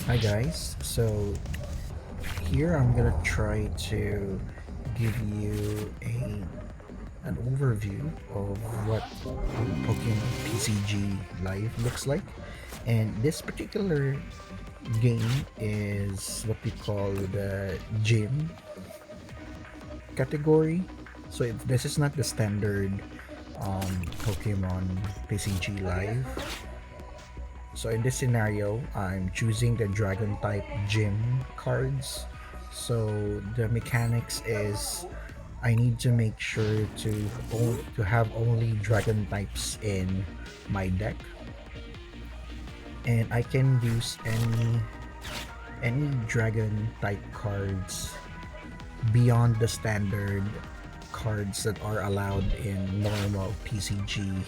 Hi guys, so here I'm gonna try to give you an overview of what Pokemon TCG Live looks like, and this particular game is what we call the gym category. So this is not the standard Pokemon TCG Live. So in this scenario, I'm choosing the Dragon type gym cards. So the mechanics is I need to make sure to have only Dragon types in my deck, and I can use any Dragon type cards beyond the standard cards that are allowed in normal TCG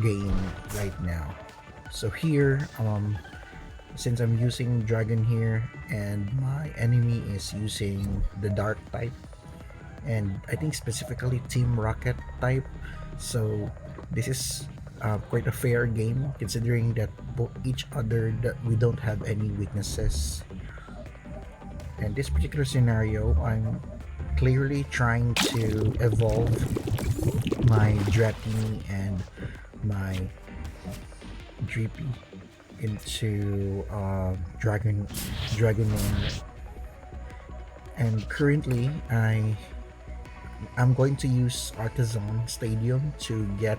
game right now. So here, since I'm using Dragon here and my enemy is using the Dark type, and I think specifically Team Rocket type, so this is quite a fair game considering that each other that we don't have any weaknesses. In this particular scenario, I'm clearly trying to evolve my Dratini and my Dreepy into Dragonite, and currently I'm going to use Artisan Stadium to get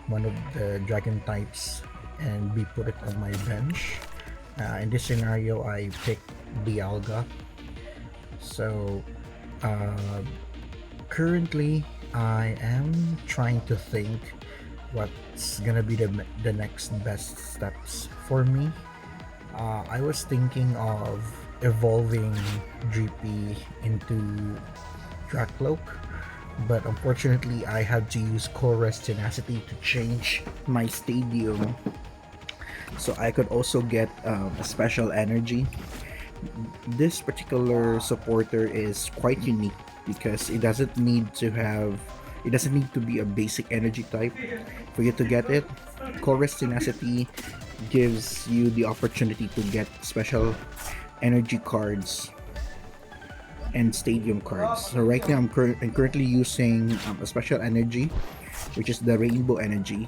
one of the Dragon types and be put it on my bench. In this scenario, I picked Dialga. So currently, I am trying to think what's gonna be the next best steps for me. I was thinking of evolving Dreepy into Drakloak, but unfortunately I had to use Chorus Tenacity to change my stadium so I could also get a special energy. This particular supporter is quite unique because it doesn't need to be a basic energy type for you to get it. Chorus Tenacity gives you the opportunity to get special energy cards and stadium cards. So right now I'm currently using a special energy, which is the rainbow energy.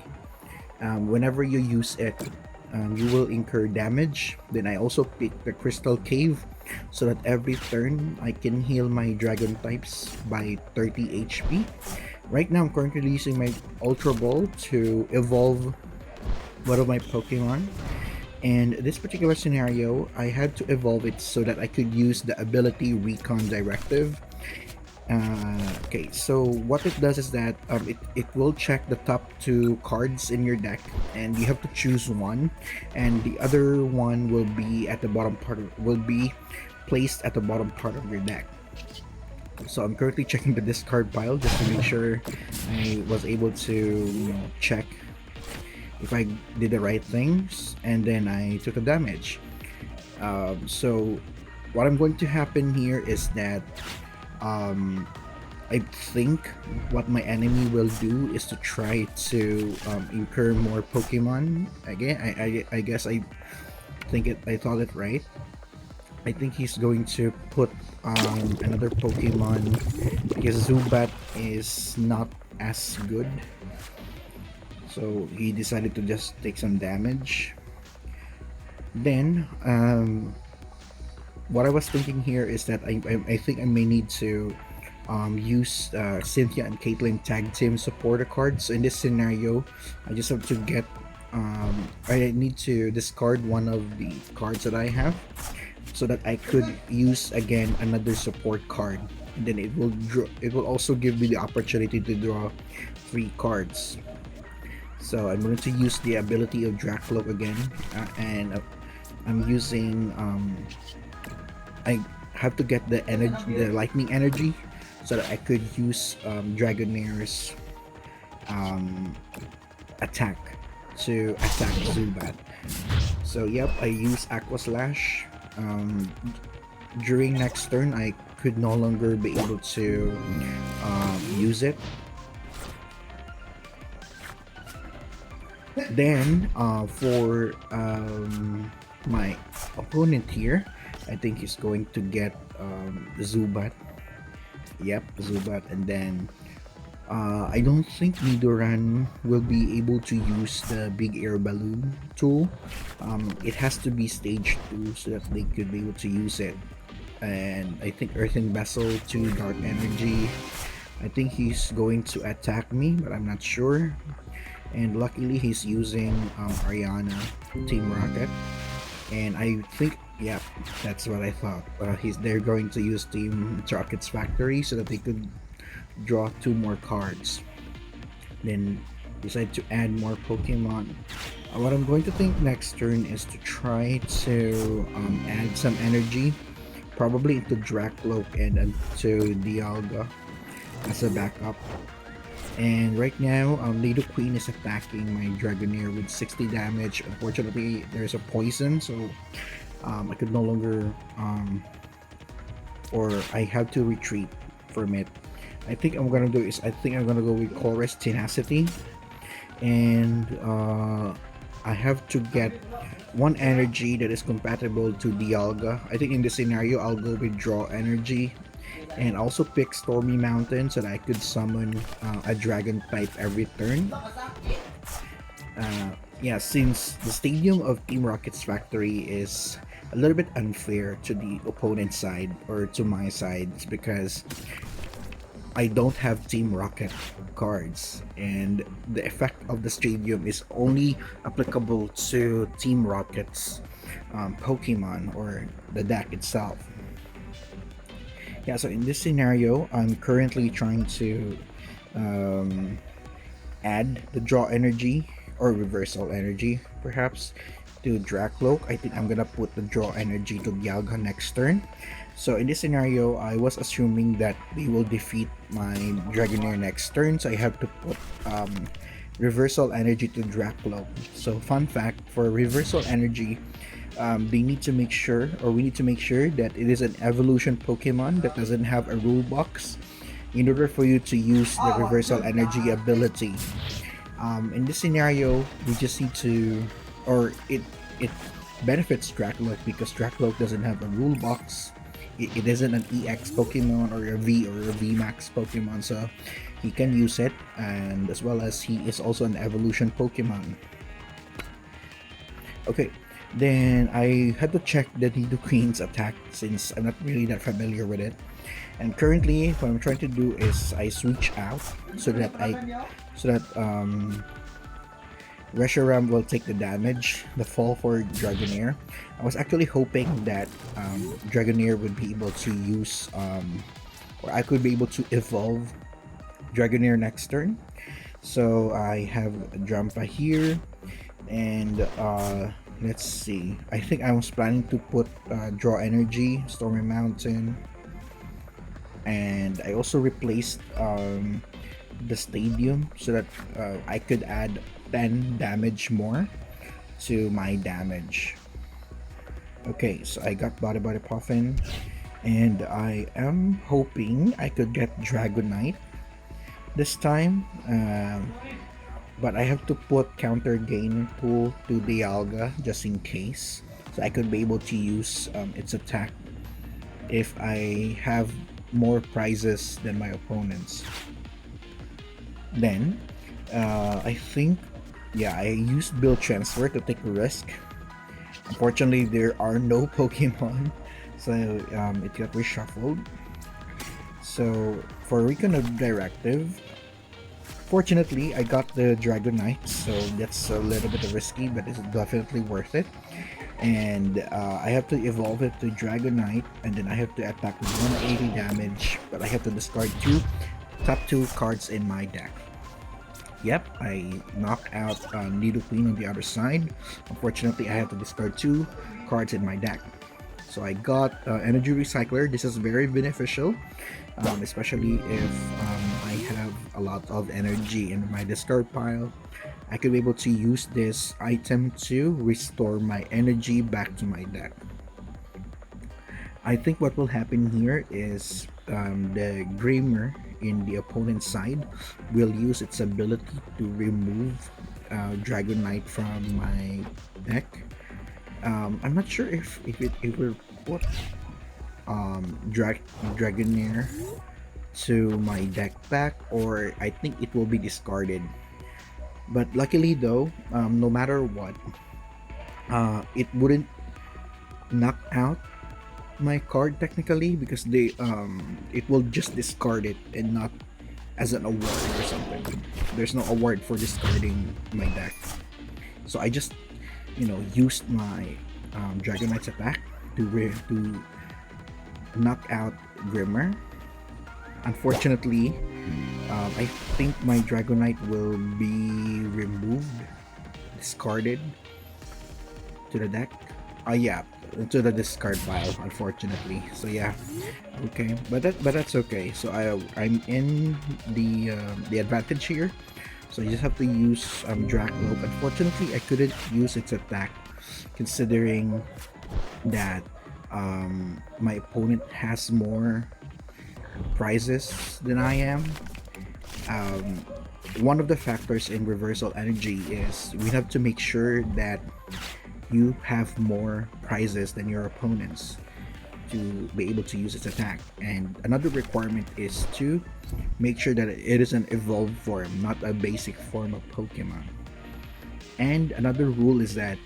Whenever you use it, you will incur damage. Then I also pick the crystal cave so that every turn I can heal my dragon types by 30 HP. Right now I'm currently using my ultra ball to evolve one of my Pokemon. And this particular scenario, I had to evolve it so that I could use the ability Recon Directive. Okay, so what it does is that it will check the top two cards in your deck, and you have to choose one, and the other one will be placed at the bottom part of your deck. So I'm currently checking the discard pile just to make sure I was able to check if I did the right things, and then I took a damage. So what I'm going to happen here is that I think what my enemy will do is to try to incur more Pokemon. Again, I guess I thought it right. I think he's going to put another Pokemon because Zubat is not as good. So he decided to just take some damage. Then what I was thinking here is that I think I may need to use Cynthia and Caitlyn tag team supporter cards. So in this scenario, I just have to get I need to discard one of the cards that I have so that I could use again another support card, and then it will also give me the opportunity to draw 3 cards. So I'm going to use the ability of Drakloak again, and I'm using I have to get the lightning energy so that I could use Dragonaire's attack to attack Zubat. So yep, I use Aqua Slash. During next turn I could no longer be able to use it. Then for my opponent here, I think he's going to get Zubat. Yep, Zubat, and then I don't think Nidoran will be able to use the big air balloon tool. It has to be stage 2 so that they could be able to use it. And I think Earthen Vessel to Dark Energy. I think he's going to attack me, but I'm not sure. And luckily he's using Ariana Team Rocket, and I think, yeah, that's what I thought. They're going to use Team Rocket's Factory so that they could draw 2 more cards, then decide to add more Pokemon. What I'm going to think next turn is to try to add some energy, probably into Drakloak and into Dialga as a backup. And right now, Nidoqueen is attacking my Dragonair with 60 damage. Unfortunately, there's a poison, so I could no longer, or I have to retreat from it. I think I'm gonna do is, I think I'm gonna go with Chorus Tenacity, and I have to get one energy that is compatible to Dialga. I think in this scenario, I'll go with Draw Energy, and also pick Stormy Mountain so that I could summon a dragon type every turn. Yeah, since the stadium of Team Rocket's Factory is a little bit unfair to the opponent's side or to my side, it's because I don't have Team Rocket cards, and the effect of the stadium is only applicable to Team Rocket's Pokemon or the deck itself. Yeah, so in this scenario, I'm currently trying to add the Draw Energy or Reversal Energy, perhaps, to Drakloak. I think I'm gonna put the Draw Energy to Dialga next turn. So in this scenario, I was assuming that they will defeat my Dragonair next turn, so I have to put Reversal Energy to Drakloak. So fun fact, for Reversal Energy, they need to make sure, or we need to make sure, that it is an evolution Pokemon that doesn't have a rule box in order for you to use the Reversal Energy ability. In this scenario, we just need to, or it benefits Drakloak because Drakloak doesn't have a rule box. It isn't an EX Pokemon or a V or a VMAX Pokemon, so he can use it, and as well as he is also an evolution Pokemon. Okay, then I had to check the Nidoqueen's attack since I'm not really that familiar with it. And currently, what I'm trying to do is I switch out so that Reshiram will take the damage, the fall for Dragonair. I was actually hoping that Dragonair would be able to use, or I could be able to evolve Dragonair next turn. So I have Drampa here, and let's see. I think I was planning to put Draw Energy, Stormy Mountain, and I also replaced the stadium so that I could add 10 damage more to my damage. Okay, so I got Body Puffin, and I am hoping I could get Dragonite this time, but I have to put counter gain pool to Dialga just in case, so I could be able to use its attack if I have more prizes than my opponents. Then I think, yeah, I used Build Transfer to take a risk. Unfortunately, there are no Pokemon, so it got reshuffled. So for Recon Directive, fortunately I got the Dragonite, so that's a little bit risky, but it's definitely worth it. And I have to evolve it to Dragonite, and then I have to attack with 180 damage, but I have to discard top 2 cards in my deck. Yep, I knocked out Nidoqueen on the other side. Unfortunately, I have to discard 2 cards in my deck. So I got Energy Recycler. This is very beneficial, especially if I have a lot of energy in my discard pile. I could be able to use this item to restore my energy back to my deck. I think what will happen here is the Grimer in the opponent's side will use its ability to remove Dragonite from my deck, I'm not sure if we're put Dragonair to my deck pack, or I think it will be discarded. But luckily though, no matter what, it wouldn't knock out my card technically, because it will just discard it and not as an award or something. There's no award for discarding my deck. So I just, used my Dragonite's attack to knock out Grimmer. Unfortunately, I think my Dragonite will be removed, discarded to the deck. Yeah, to the discard pile, unfortunately. So yeah, okay, but that's okay. So I'm in the advantage here. So you just have to use Drakloak. Unfortunately, I couldn't use its attack, considering that my opponent has more prizes than I am. One of the factors in reversal energy is we have to make sure that you have more prizes than your opponents to be able to use its attack. And another requirement is to make sure that it is an evolved form, not a basic form of Pokemon. And another rule is that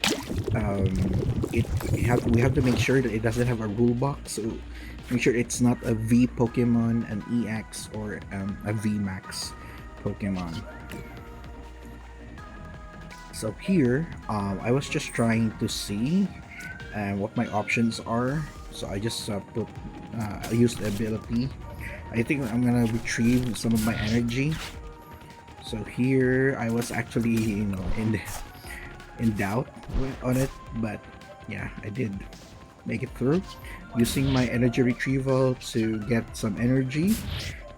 we have to make sure that it doesn't have a rule box. So make sure it's not a V Pokemon, an EX, or a V Max Pokemon. So here, I was just trying to see what my options are. So I just I used the ability. I think I'm gonna retrieve some of my energy. So here I was actually, in doubt on it, but yeah, I did make it through. Using my energy retrieval to get some energy,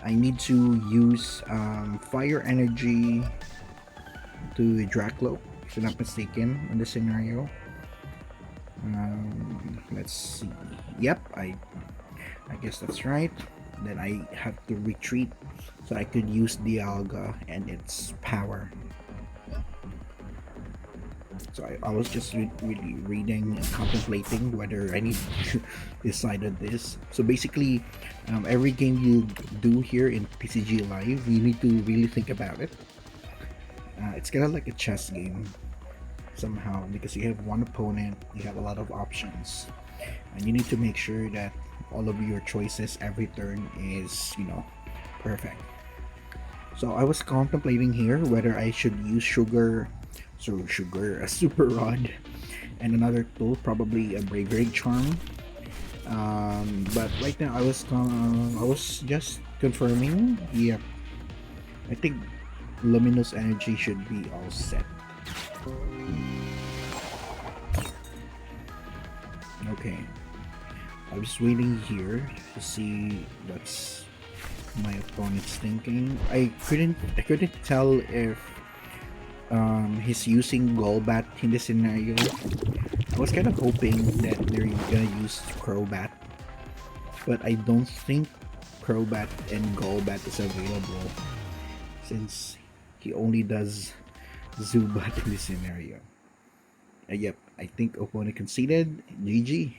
I need to use fire energy to Drakloak, if I'm not mistaken, in this scenario. Let's see. Yep, I guess that's right. Then I have to retreat so I could use Dialga and its power. So I was just really reading and contemplating whether I need to decide on this. So basically, every game you do here in TCG Live, you need to really think about it. It's kind of like a chess game somehow, because you have one opponent, you have a lot of options, and you need to make sure that all of your choices every turn is, perfect. So I was contemplating here whether I should use a super rod, and another tool, probably a bravery charm. But right now I was just confirming. Yep, I think luminous energy should be all set. Okay, I was waiting here to see what's my opponent's thinking. I couldn't tell if he's using Golbat in this scenario. I was kind of hoping that they're gonna use Crobat, but I don't think Crobat and Golbat is available, since he only does Zubat in this scenario. Yep, I think opponent conceded. GG.